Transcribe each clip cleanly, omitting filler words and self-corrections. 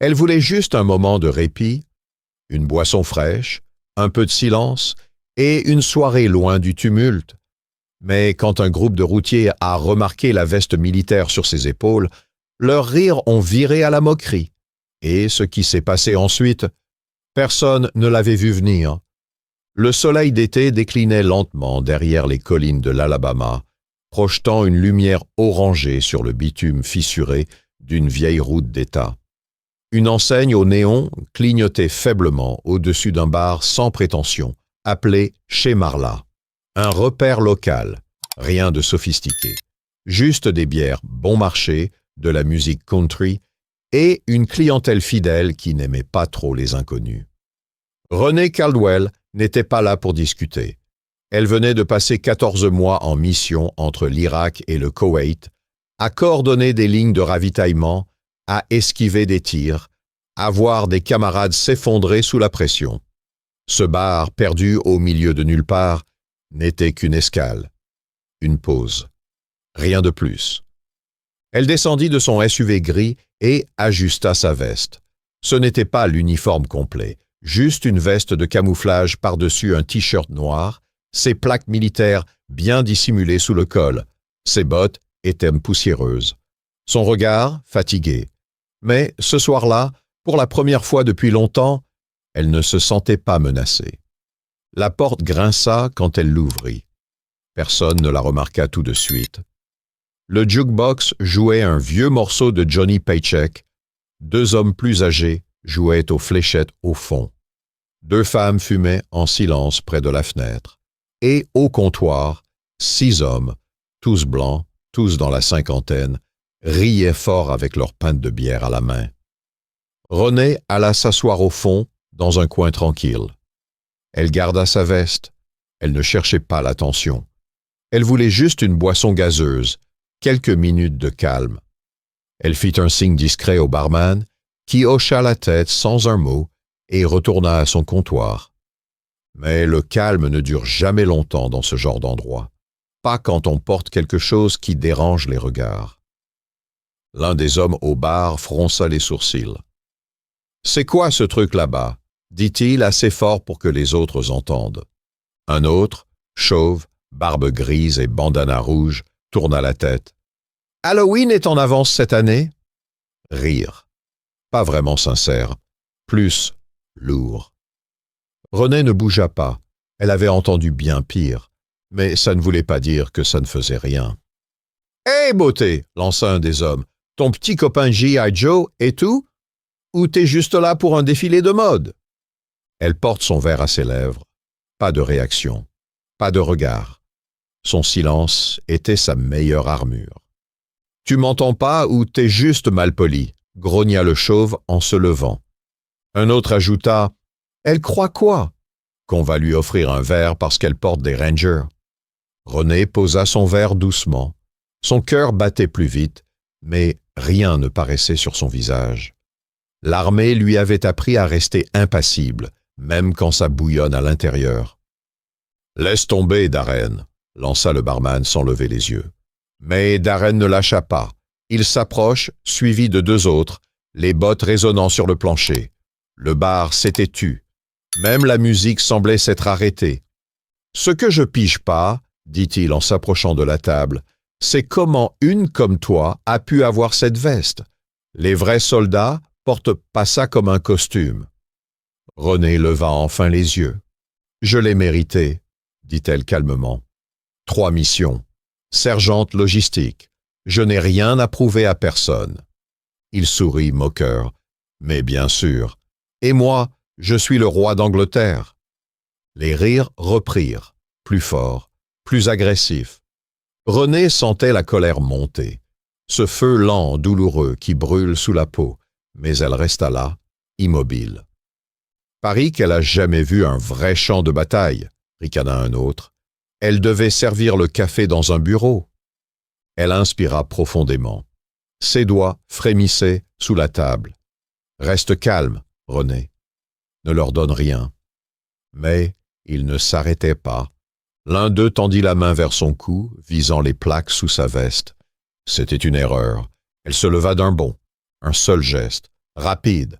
Elle voulait juste un moment de répit, une boisson fraîche, un peu de silence et une soirée loin du tumulte. Mais quand un groupe de routiers a remarqué la veste militaire sur ses épaules, leurs rires ont viré à la moquerie. Et ce qui s'est passé ensuite, personne ne l'avait vu venir. Le soleil d'été déclinait lentement derrière les collines de l'Alabama, projetant une lumière orangée sur le bitume fissuré d'une vieille route d'État. Une enseigne au néon clignotait faiblement au-dessus d'un bar sans prétention, appelé Chez Marla. Un repère local, rien de sophistiqué. Juste des bières bon marché, de la musique country et une clientèle fidèle qui n'aimait pas trop les inconnus. Renée Caldwell n'était pas là pour discuter. Elle venait de passer 14 mois en mission entre l'Irak et le Koweït, à coordonner des lignes de ravitaillement, à esquiver des tirs, à voir des camarades s'effondrer sous la pression. Ce bar, perdu au milieu de nulle part, n'était qu'une escale, une pause, rien de plus. Elle descendit de son SUV gris et ajusta sa veste. Ce n'était pas l'uniforme complet, juste une veste de camouflage par-dessus un t-shirt noir, ses plaques militaires bien dissimulées sous le col. Ses bottes étaient poussiéreuses. Son regard, fatigué. Mais ce soir-là, pour la première fois depuis longtemps, elle ne se sentait pas menacée. La porte grinça quand elle l'ouvrit. Personne ne la remarqua tout de suite. Le jukebox jouait un vieux morceau de Johnny Paycheck. 2 hommes plus âgés jouaient aux fléchettes au fond. 2 femmes fumaient en silence près de la fenêtre. Et au comptoir, 6 hommes, tous blancs, tous dans la cinquantaine, riaient fort avec leur pinte de bière à la main. Renée alla s'asseoir au fond, dans un coin tranquille. Elle garda sa veste. Elle ne cherchait pas l'attention. Elle voulait juste une boisson gazeuse, quelques minutes de calme. Elle fit un signe discret au barman, qui hocha la tête sans un mot et retourna à son comptoir. Mais le calme ne dure jamais longtemps dans ce genre d'endroit, pas quand on porte quelque chose qui dérange les regards. L'un des hommes au bar fronça les sourcils. « C'est quoi ce truc là-bas » dit-il assez fort pour que les autres entendent. Un autre, chauve, barbe grise et bandana rouge, tourna la tête. « Halloween est en avance cette année ?» Rire. Pas vraiment sincère. Plus lourd. Renée ne bougea pas. Elle avait entendu bien pire. Mais ça ne voulait pas dire que ça ne faisait rien. « Hé, beauté !» lança un des hommes. « Ton petit copain G.I. Joe et tout? Ou t'es juste là pour un défilé de mode ?» Elle porte son verre à ses lèvres. Pas de réaction. Pas de regard. Son silence était sa meilleure armure. « Tu m'entends pas ou t'es juste malpoli ?» grogna le chauve en se levant. Un autre ajouta « Elle croit quoi? Qu'on va lui offrir un verre parce qu'elle porte des Rangers. » Renée posa son verre doucement. Son cœur battait plus vite, mais rien ne paraissait sur son visage. L'armée lui avait appris à rester impassible, même quand ça bouillonne à l'intérieur. « Laisse tomber, Darren », lança le barman sans lever les yeux. Mais Darren ne lâcha pas. Il s'approche, suivi de 2 autres, les bottes résonnant sur le plancher. Le bar s'était tu. Même la musique semblait s'être arrêtée. « Ce que je pige pas, » dit-il en s'approchant de la table, « c'est comment une comme toi a pu avoir cette veste. Les vrais soldats portent pas ça comme un costume. » Renée leva enfin les yeux. « Je l'ai mérité, » dit-elle calmement. 3 missions. Sergente logistique. Je n'ai rien à prouver à personne. Il sourit moqueur. Mais bien sûr. Et moi, je suis le roi d'Angleterre. Les rires reprirent, plus forts, plus agressifs. Renée sentait la colère monter. Ce feu lent, douloureux, qui brûle sous la peau. Mais elle resta là, immobile. Parie qu'elle a jamais vu un vrai champ de bataille, ricana un autre. Elle devait servir le café dans un bureau. Elle inspira profondément. Ses doigts frémissaient sous la table. Reste calme, Renée. Ne leur donne rien. Mais il ne s'arrêtait pas. L'un d'eux tendit la main vers son cou, visant les plaques sous sa veste. C'était une erreur. Elle se leva d'un bond. Un seul geste. Rapide.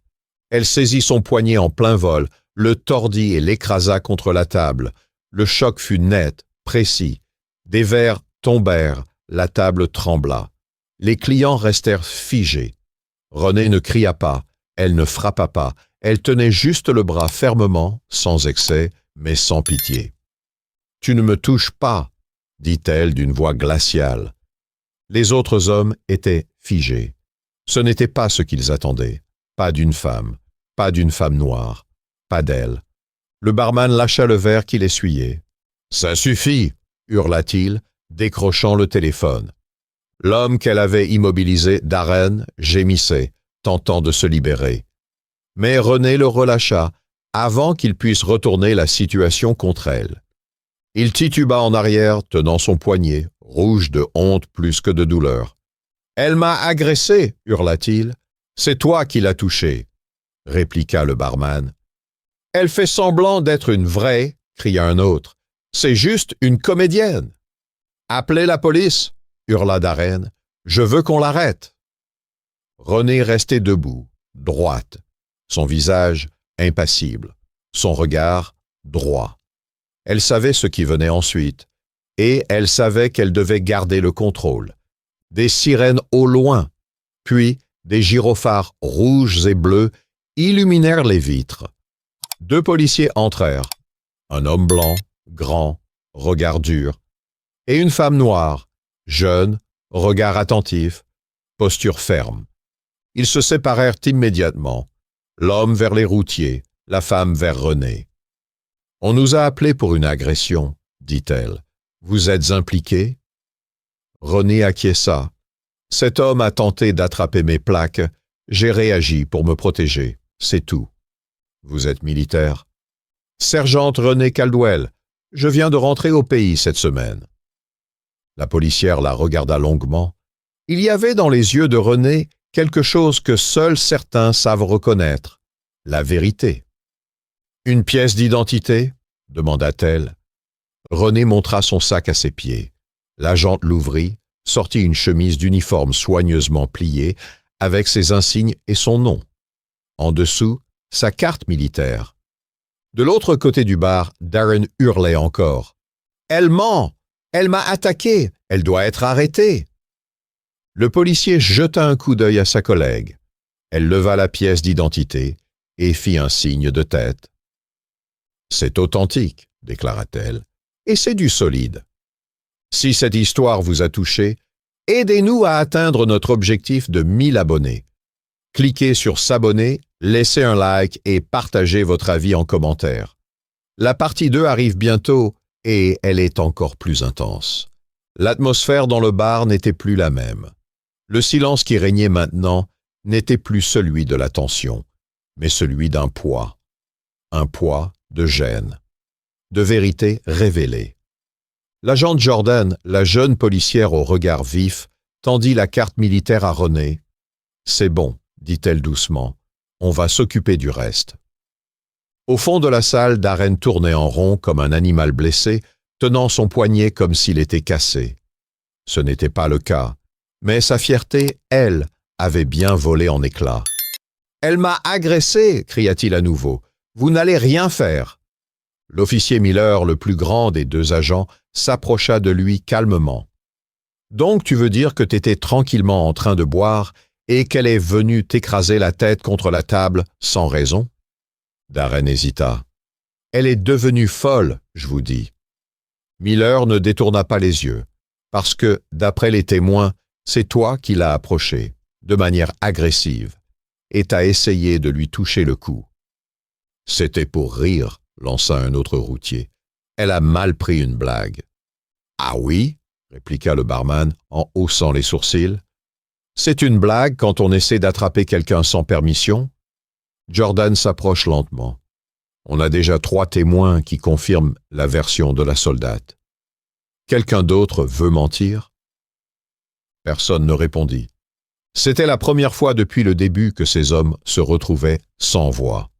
Elle saisit son poignet en plein vol, le tordit et l'écrasa contre la table. Le choc fut net, précis. Des verres tombèrent, la table trembla. Les clients restèrent figés. Renée ne cria pas, elle ne frappa pas, elle tenait juste le bras fermement, sans excès, mais sans pitié. « Tu ne me touches pas !» dit-elle d'une voix glaciale. Les autres hommes étaient figés. Ce n'était pas ce qu'ils attendaient. Pas d'une femme noire, pas d'elle. Le barman lâcha le verre qu'il essuyait. « Ça suffit !» hurla-t-il, décrochant le téléphone. L'homme qu'elle avait immobilisé, Darren, gémissait, tentant de se libérer. Mais Renée le relâcha, avant qu'il puisse retourner la situation contre elle. Il tituba en arrière, tenant son poignet, rouge de honte plus que de douleur. « Elle m'a agressé !» hurla-t-il. « C'est toi qui l'as touchée !» répliqua le barman. « Elle fait semblant d'être une vraie !» cria un autre. « C'est juste une comédienne !»« Appelez la police !» hurla Darren. « Je veux qu'on l'arrête !» Renée restait debout, droite, son visage impassible, son regard droit. Elle savait ce qui venait ensuite, et elle savait qu'elle devait garder le contrôle. Des sirènes au loin, puis des gyrophares rouges et bleus illuminèrent les vitres. 2 policiers entrèrent, un homme blanc, grand, regard dur, et une femme noire, jeune, regard attentif, posture ferme. Ils se séparèrent immédiatement, l'homme vers les routiers, la femme vers Renée. « On nous a appelés pour une agression, » dit-elle. « Vous êtes impliqués ?» Renée acquiesça. « Cet homme a tenté d'attraper mes plaques. J'ai réagi pour me protéger. C'est tout. »« Vous êtes militaire ?»« Sergente Renée Caldwell. Je viens de rentrer au pays cette semaine. » La policière la regarda longuement. Il y avait dans les yeux de Renée quelque chose que seuls certains savent reconnaître, la vérité. « Une pièce d'identité ?» demanda-t-elle. Renée montra son sac à ses pieds. L'agente l'ouvrit, sortit une chemise d'uniforme soigneusement pliée, avec ses insignes et son nom. En dessous, sa carte militaire. De l'autre côté du bar, Darren hurlait encore. « Elle ment! Elle m'a attaqué! Elle doit être arrêtée! » Le policier jeta un coup d'œil à sa collègue. Elle leva la pièce d'identité et fit un signe de tête. « C'est authentique, » déclara-t-elle, « et c'est du solide. Si cette histoire vous a touché, aidez-nous à atteindre notre objectif de 1000 abonnés. Cliquez sur s'abonner, laissez un like et partagez votre avis en commentaire. La partie 2 arrive bientôt et elle est encore plus intense. L'atmosphère dans le bar n'était plus la même. Le silence qui régnait maintenant n'était plus celui de la tension, mais celui d'un poids. Un poids de gêne, de vérité révélée. L'agente Jordan, la jeune policière au regard vif, tendit la carte militaire à Renée. « C'est bon, » dit-elle doucement, « on va s'occuper du reste. » Au fond de la salle, Darren tournait en rond comme un animal blessé, tenant son poignet comme s'il était cassé. Ce n'était pas le cas, mais sa fierté, elle, avait bien volé en éclats. « Elle m'a agressé !» cria-t-il à nouveau. « Vous n'allez rien faire !» L'officier Miller, le plus grand des 2 agents, s'approcha de lui calmement. « Donc tu veux dire que t'étais tranquillement en train de boire et qu'elle est venue t'écraser la tête contre la table sans raison ?» Darren hésita. « Elle est devenue folle, je vous dis. » Miller ne détourna pas les yeux, parce que, d'après les témoins, c'est toi qui l'as approchée, de manière agressive, et t'as essayé de lui toucher le cou. « C'était pour rire, » lança un autre routier. « Elle a mal pris une blague. »« Ah oui ?» répliqua le barman en haussant les sourcils. « C'est une blague quand on essaie d'attraper quelqu'un sans permission ?» Jordan s'approche lentement. On a déjà 3 témoins qui confirment la version de la soldate. Quelqu'un d'autre veut mentir? Personne ne répondit. C'était la première fois depuis le début que ces hommes se retrouvaient sans voix.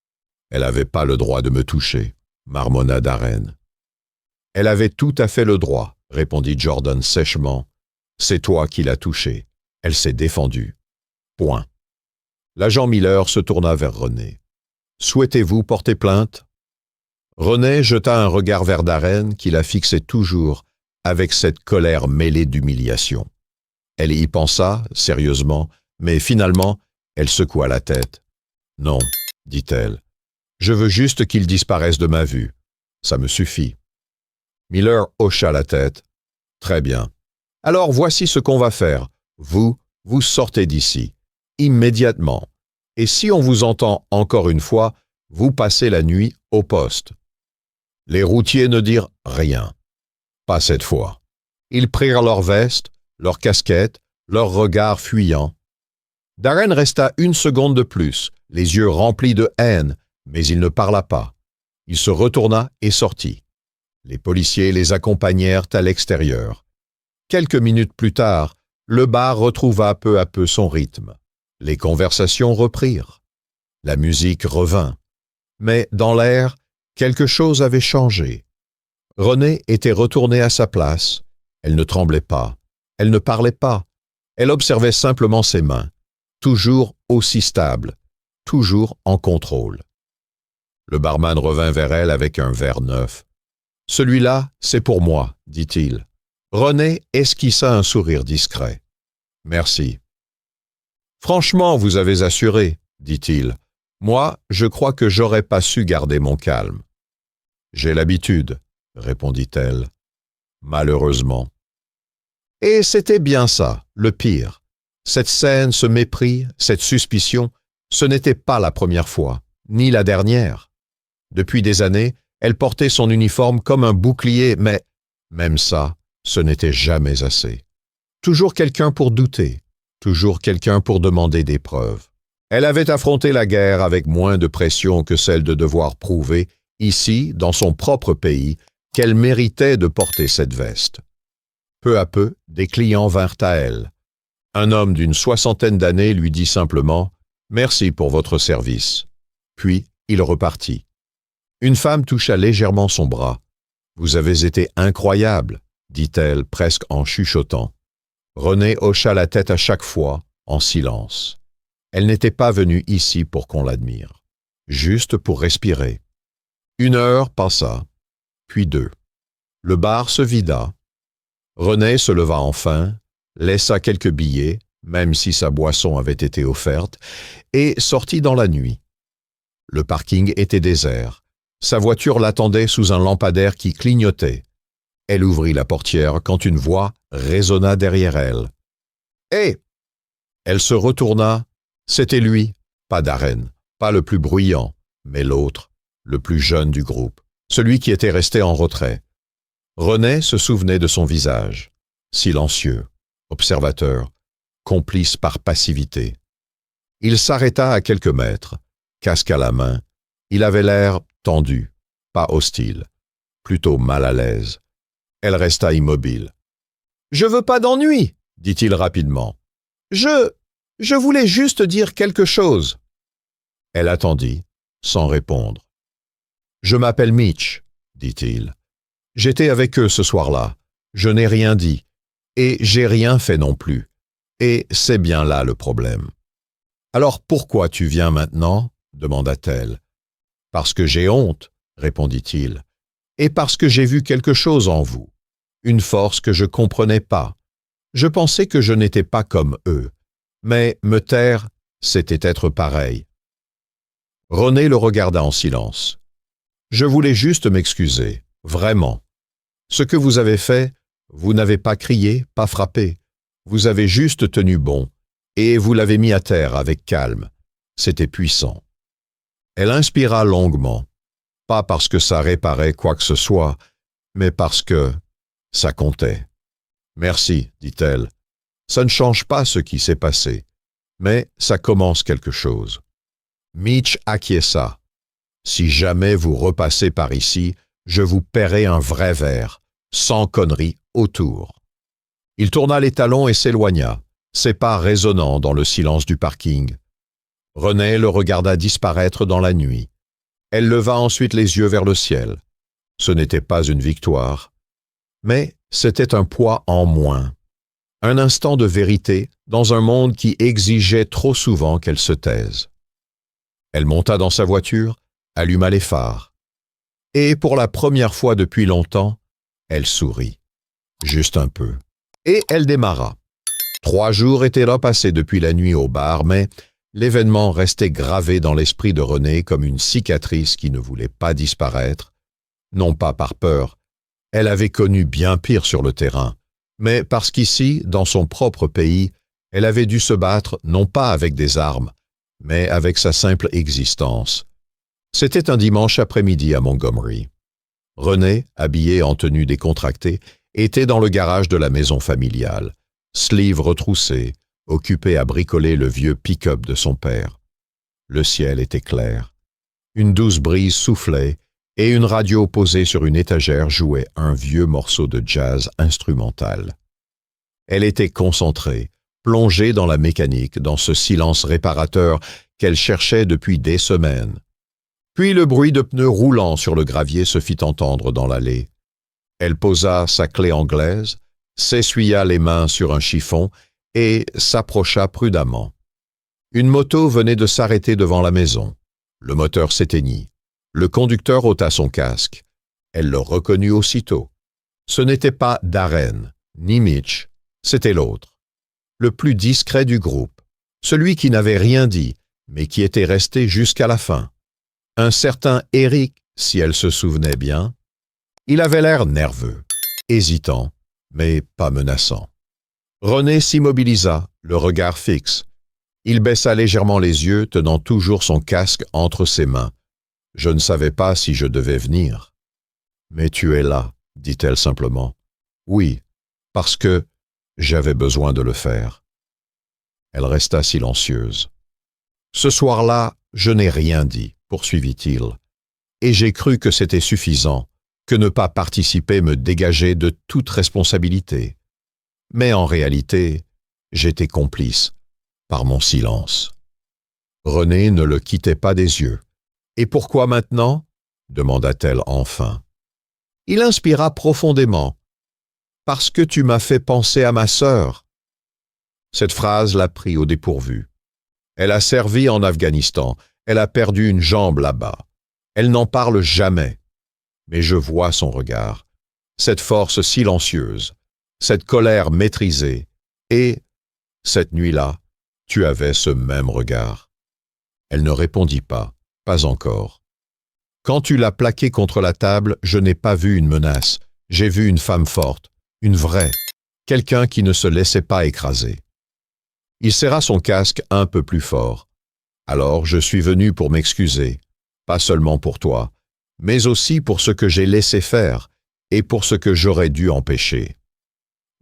« Elle n'avait pas le droit de me toucher, » marmonna Darren. « Elle avait tout à fait le droit, » répondit Jordan sèchement. « C'est toi qui l'as touchée. Elle s'est défendue. Point. » L'agent Miller se tourna vers René. « Souhaitez-vous porter plainte ?» René jeta un regard vers Darren qui la fixait toujours avec cette colère mêlée d'humiliation. Elle y pensa, sérieusement, mais finalement, elle secoua la tête. « Non, dit-elle. Je veux juste qu'il disparaisse de ma vue. Ça me suffit. » Miller hocha la tête. « Très bien. Alors voici ce qu'on va faire. Vous sortez d'ici. Immédiatement. Et si on vous entend encore une fois, vous passez la nuit au poste. » Les routiers ne dirent rien. Pas cette fois. Ils prirent leurs vestes, leurs casquettes, leurs regards fuyants. Darren resta une seconde de plus, les yeux remplis de haine, mais il ne parla pas. Il se retourna et sortit. Les policiers les accompagnèrent à l'extérieur. Quelques minutes plus tard, le bar retrouva peu à peu son rythme. Les conversations reprirent. La musique revint. Mais dans l'air, quelque chose avait changé. René était retournée à sa place. Elle ne tremblait pas. Elle ne parlait pas. Elle observait simplement ses mains, toujours aussi stables, toujours en contrôle. Le barman revint vers elle avec un verre neuf. « Celui-là, c'est pour moi, dit-il. » René esquissa un sourire discret. « Merci. »« Franchement, vous avez assuré, dit-il. Moi, je crois que j'aurais pas su garder mon calme. »« J'ai l'habitude, » répondit-elle. Malheureusement. Et c'était bien ça, le pire. Cette scène, ce mépris, cette suspicion, ce n'était pas la première fois, ni la dernière. Depuis des années, elle portait son uniforme comme un bouclier, mais même ça, ce n'était jamais assez. Toujours quelqu'un pour douter, toujours quelqu'un pour demander des preuves. Elle avait affronté la guerre avec moins de pression que celle de devoir prouver, ici, dans son propre pays, qu'elle méritait de porter cette veste. Peu à peu, des clients vinrent à elle. Un homme d'une 60aine d'années lui dit simplement « Merci pour votre service ». Puis, il repartit. Une femme toucha légèrement son bras. « Vous avez été incroyable », dit-elle presque en chuchotant. René hocha la tête à chaque fois, en silence. Elle n'était pas venue ici pour qu'on l'admire, juste pour respirer. 1 heure passa, puis 2. Le bar se vida. René se leva enfin, laissa quelques billets, même si sa boisson avait été offerte, et sortit dans la nuit. Le parking était désert. Sa voiture l'attendait sous un lampadaire qui clignotait. Elle ouvrit la portière quand une voix résonna derrière elle. « Hé !» Elle se retourna. C'était lui, pas Darren, pas le plus bruyant, mais l'autre, le plus jeune du groupe, celui qui était resté en retrait. René se souvenait de son visage, silencieux, observateur, complice par passivité. Il s'arrêta à quelques mètres, casque à la main. Il avait l'air tendu, pas hostile, plutôt mal à l'aise. Elle resta immobile. « Je veux pas d'ennui, » dit-il rapidement. « Je voulais juste dire quelque chose. » Elle attendit, sans répondre. « Je m'appelle Mitch, » dit-il. « J'étais avec eux ce soir-là. Je n'ai rien dit. Et j'ai rien fait non plus. Et c'est bien là le problème. »« Alors pourquoi tu viens maintenant ?» demanda-t-elle. « Parce que j'ai honte, » répondit-il. « Et parce que j'ai vu quelque chose en vous. Une force que je comprenais pas. Je pensais que je n'étais pas comme eux. Mais me taire, c'était être pareil. » René le regarda en silence. « Je voulais juste m'excuser, vraiment. Ce que vous avez fait, vous n'avez pas crié, pas frappé. Vous avez juste tenu bon, et vous l'avez mis à terre avec calme. C'était puissant. » Elle inspira longuement, pas parce que ça réparait quoi que ce soit, mais parce que ça comptait. « Merci, dit-elle. Ça ne change pas ce qui s'est passé, mais ça commence quelque chose. » Mitch acquiesça. « Si jamais vous repassez par ici, je vous paierai un vrai verre, sans conneries autour. » Il tourna les talons et s'éloigna, ses pas résonnant dans le silence du parking. René le regarda disparaître dans la nuit. Elle leva ensuite les yeux vers le ciel. Ce n'était pas une victoire, mais c'était un poids en moins. Un instant de vérité dans un monde qui exigeait trop souvent qu'elle se taise. Elle monta dans sa voiture, alluma les phares. Et pour la première fois depuis longtemps, elle sourit. Juste un peu. Et elle démarra. 3 jours étaient là passés depuis la nuit au bar, mais l'événement restait gravé dans l'esprit de René comme une cicatrice qui ne voulait pas disparaître, non pas par peur. Elle avait connu bien pire sur le terrain, mais parce qu'ici, dans son propre pays, elle avait dû se battre non pas avec des armes, mais avec sa simple existence. C'était un dimanche après-midi à Montgomery. René, habillé en tenue décontractée, était dans le garage de la maison familiale, sleeve retroussé, occupé à bricoler le vieux pick-up de son père. Le ciel était clair. Une douce brise soufflait et une radio posée sur une étagère jouait un vieux morceau de jazz instrumental. Elle était concentrée, plongée dans la mécanique, dans ce silence réparateur qu'elle cherchait depuis des semaines. Puis le bruit de pneus roulant sur le gravier se fit entendre dans l'allée. Elle posa sa clé anglaise, s'essuya les mains sur un chiffon et s'approcha prudemment. Une moto venait de s'arrêter devant la maison. Le moteur s'éteignit. Le conducteur ôta son casque. Elle le reconnut aussitôt. Ce n'était pas Darren, ni Mitch, c'était l'autre. Le plus discret du groupe, celui qui n'avait rien dit, mais qui était resté jusqu'à la fin. Un certain Eric, si elle se souvenait bien. Il avait l'air nerveux, hésitant, mais pas menaçant. René s'immobilisa, le regard fixe. Il baissa légèrement les yeux, tenant toujours son casque entre ses mains. « Je ne savais pas si je devais venir. »« Mais tu es là, » dit-elle simplement. « Oui, parce que j'avais besoin de le faire. » Elle resta silencieuse. « Ce soir-là, je n'ai rien dit, » poursuivit-il, « et j'ai cru que c'était suffisant, que ne pas participer me dégageait de toute responsabilité. Mais en réalité, j'étais complice, par mon silence. » René ne le quittait pas des yeux. « Et pourquoi maintenant ?» demanda-t-elle enfin. Il inspira profondément. « Parce que tu m'as fait penser à ma sœur. » Cette phrase la prit au dépourvu. Elle a servi en Afghanistan, elle a perdu une jambe là-bas. Elle n'en parle jamais. Mais je vois son regard, cette force silencieuse, cette colère maîtrisée, et, cette nuit-là, tu avais ce même regard. Elle ne répondit pas. Pas encore. Quand tu l'as plaqué contre la table, je n'ai pas vu une menace. J'ai vu une femme forte, une vraie, quelqu'un qui ne se laissait pas écraser. Il serra son casque un peu plus fort. Alors je suis venu pour m'excuser, pas seulement pour toi, mais aussi pour ce que j'ai laissé faire et pour ce que j'aurais dû empêcher.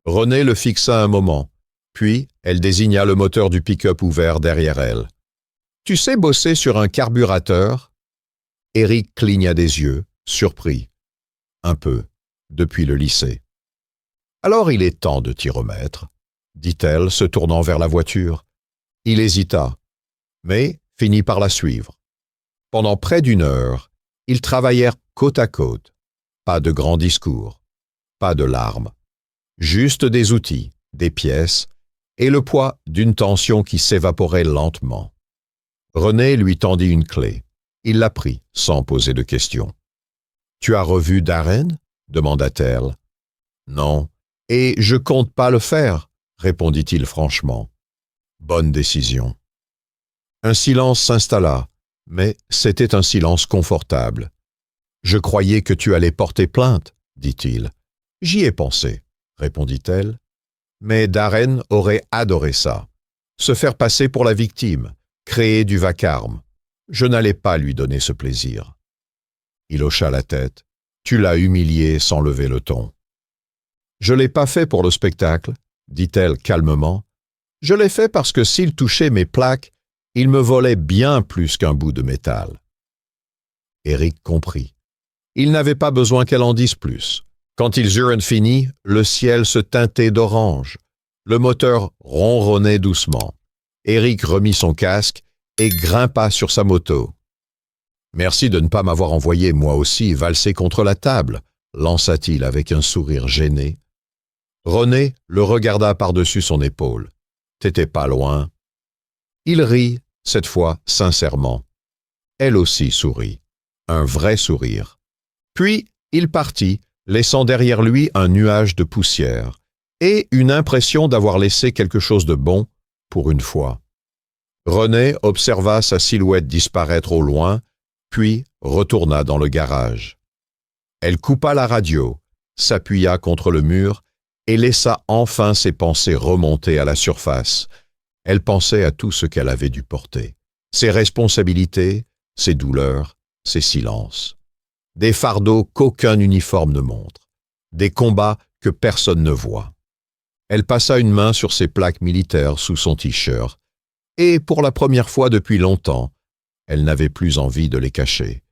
René le fixa un moment, puis elle désigna le moteur du pick-up ouvert derrière elle. « Tu sais bosser sur un carburateur ?» Eric cligna des yeux, surpris. « Un peu, depuis le lycée. »« Alors il est temps de t'y remettre, » dit-elle, se tournant vers la voiture. Il hésita, mais finit par la suivre. Pendant près d'1 heure, ils travaillèrent côte à côte. Pas de grands discours, pas de larmes. Juste des outils, des pièces, et le poids d'une tension qui s'évaporait lentement. René lui tendit une clé. Il la prit, sans poser de questions. « Tu as revu Darren ?» demanda-t-elle. « Non, et je compte pas le faire, » répondit-il franchement. « Bonne décision. » Un silence s'installa, mais c'était un silence confortable. « Je croyais que tu allais porter plainte, » dit-il. « J'y ai pensé, » répondit-elle. « Mais Darren aurait adoré ça. Se faire passer pour la victime. Créer du vacarme. Je n'allais pas lui donner ce plaisir. » Il hocha la tête. « Tu l'as humilié sans lever le ton. »« Je l'ai pas fait pour le spectacle, » dit-elle calmement. « Je l'ai fait parce que s'il touchait mes plaques, il me volait bien plus qu'un bout de métal. » Eric comprit. Il n'avait pas besoin qu'elle en dise plus. Quand ils eurent fini, le ciel se teintait d'orange. Le moteur ronronnait doucement. Eric remit son casque et grimpa sur sa moto. « Merci de ne pas m'avoir envoyé moi aussi valser contre la table, » lança-t-il avec un sourire gêné. René le regarda par-dessus son épaule. « T'étais pas loin. » Il rit, cette fois sincèrement. Elle aussi sourit. Un vrai sourire. Puis il partit, laissant derrière lui un nuage de poussière et une impression d'avoir laissé quelque chose de bon pour une fois. René observa sa silhouette disparaître au loin, puis retourna dans le garage. Elle coupa la radio, s'appuya contre le mur et laissa enfin ses pensées remonter à la surface. Elle pensait à tout ce qu'elle avait dû porter. Ses responsabilités, ses douleurs, ses silences. Des fardeaux qu'aucun uniforme ne montre. Des combats que personne ne voit. Elle passa une main sur ses plaques militaires sous son t-shirt, et pour la première fois depuis longtemps, elle n'avait plus envie de les cacher.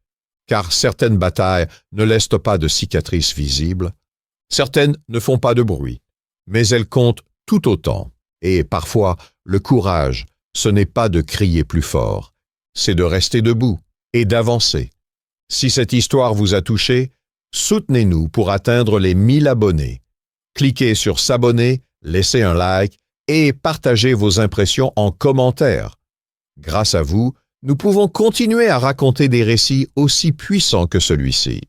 Car certaines batailles ne laissent pas de cicatrices visibles, certaines ne font pas de bruit, mais elles comptent tout autant. Et parfois, le courage, ce n'est pas de crier plus fort, c'est de rester debout et d'avancer. Si cette histoire vous a touché, soutenez-nous pour atteindre les 1000 abonnés. Cliquez sur s'abonner, laissez un like et partagez vos impressions en commentaire. Grâce à vous, nous pouvons continuer à raconter des récits aussi puissants que celui-ci.